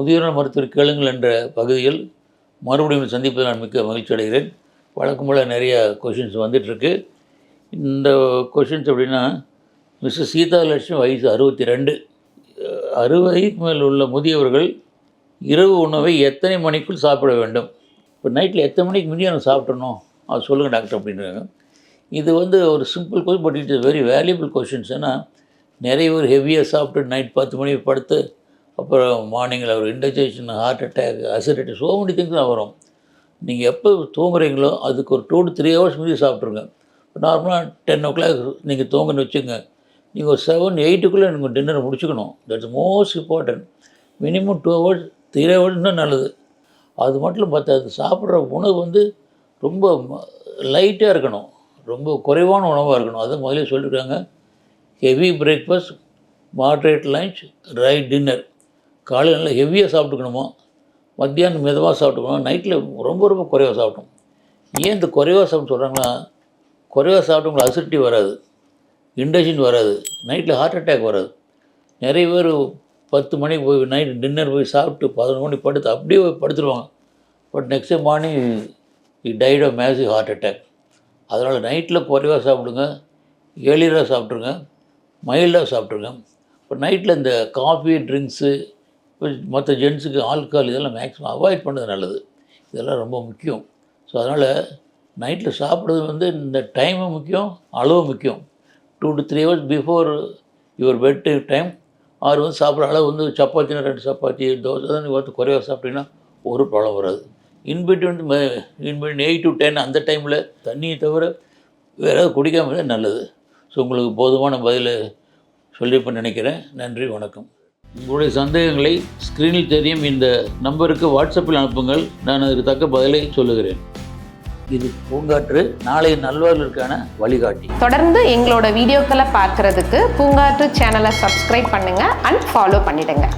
முதியோர் மருத்துவர் கேளுங்கள் என்ற பகுதியில் மறுபடியும் சந்திப்பது நான் மிக்க மகிழ்ச்சி அடைகிறேன். வழக்கம் போல் நிறைய கொஷின்ஸ் வந்துட்டுருக்கு. இந்த கொஷின்ஸ் எப்படின்னா, மிஸ்ஸஸ் சீதாலட்சுமி வயசு 62. 60 மேல் உள்ள முதியவர்கள் இரவு உணவை எத்தனை மணிக்குள் சாப்பிட வேண்டும்? இப்போ நைட்டில் எத்தனை மணிக்கு முன்னாடி நம்ம சாப்பிட்றணும் அது சொல்லுங்கள் டாக்டர் அப்படின்றாங்க. இது ஒரு simple question, but it is very valuable questions. ஏன்னா நிறைய பேர் ஹெவியாக சாப்பிட்டு நைட் 10 மணிக்கு படுத்து அப்புறம் மார்னிங்கில் ஒரு indigestion, heart attack, acidity, so many things தான் வரும். நீங்கள் எப்போ தூங்குறீங்களோ அதுக்கு ஒரு 2 to 3 hours முன்னாடி சாப்பிட்ருங்க. இப்போ நார்மலாக 10 o'clock நீங்கள் தூங்குன்னு வச்சுங்க, நீங்கள் ஒரு 7, 8க்குள்ளே நீங்கள் டின்னரை முடிச்சுக்கணும். That's most important. Minimum 2 hours 3 hours இன்னும் நல்லது. அது மட்டும் பார்த்தாது, சாப்பிட்ற உணவு ரொம்ப லைட்டாக இருக்கணும், ரொம்ப குறைவான உணவாக இருக்கணும். அதை முதலே சொல்லியிருக்காங்க. Heavy breakfast, moderate lunch, right dinner. காலையில் நல்லா ஹெவியாக சாப்பிட்டுக்கணுமோ, மத்தியானம் மெதுவாக சாப்பிட்டுக்கணும், நைட்டில் ரொம்ப ரொம்ப குறைவாக சாப்பிட்டோம். ஏன் இந்த குறைவாக சாப்பிட்டு சொல்கிறாங்கன்னா, குறைவாக சாப்பிட்டவங்களுக்கு அசிடிட்டி வராது, இன்டைஜஷன் வராது, நைட்டில் ஹார்ட் அட்டாக் வராது. நிறைய பேர் 10 மணிக்கு போய் நைட்டு டின்னர் போய் சாப்பிட்டு 11 மணிக்கு படுத்து அப்படியே படுத்துருவாங்க. But next day morning died of massive heart attack. அதனால் நைட்டில் குறைவாக சாப்பிடுங்க, ஏர்லியராக சாப்பிட்ருங்க, மைல்டாக சாப்பிட்ருங்க. இப்போ நைட்டில் இந்த காஃபி, ட்ரிங்க்ஸு, மற்ற ஜென்ஸுக்கு ஆல்கஹால் இதெல்லாம் மேக்ஸிமம் அவாய்ட் பண்ணுறது நல்லது. இதெல்லாம் ரொம்ப முக்கியம். ஸோ அதனால் நைட்டில் சாப்பிட்றது இந்த டைமும் முக்கியம், அளவும் முக்கியம். 2 to 3 hours before your bedtime. ஆறு சாப்பிட்ற அளவு சப்பாத்தினா 2 சப்பாத்தி, தோசை தான் நீங்கள் குறைவாக சாப்பிட்டீங்கன்னா ஒரு ப்ராப்ளம் வராது. இன்பிட்வீன் 8 to 10 அந்த டைமில் தண்ணியை தவிர வேறு ஏதாவது குடிக்காமல் நல்லது. ஸோ உங்களுக்கு போதுமான பதிலை சொல்லியிருப்பேன் நினைக்கிறேன். நன்றி, வணக்கம். உங்களுடைய சந்தேகங்களை ஸ்க்ரீனில் தெரியும் இந்த நம்பருக்கு வாட்ஸ்அப்பில் அனுப்புங்கள். நான் அதுக்கு தக்க பதிலை சொல்லுகிறேன். இது பூங்காற்று, நாளைய நல்வாழ்விற்கான வழிகாட்டி. தொடர்ந்து எங்களோட வீடியோக்களை பார்க்கறதுக்கு பூங்காற்று சேனலை சப்ஸ்கிரைப் பண்ணுங்கள் அண்ட் ஃபாலோ பண்ணிடுங்க.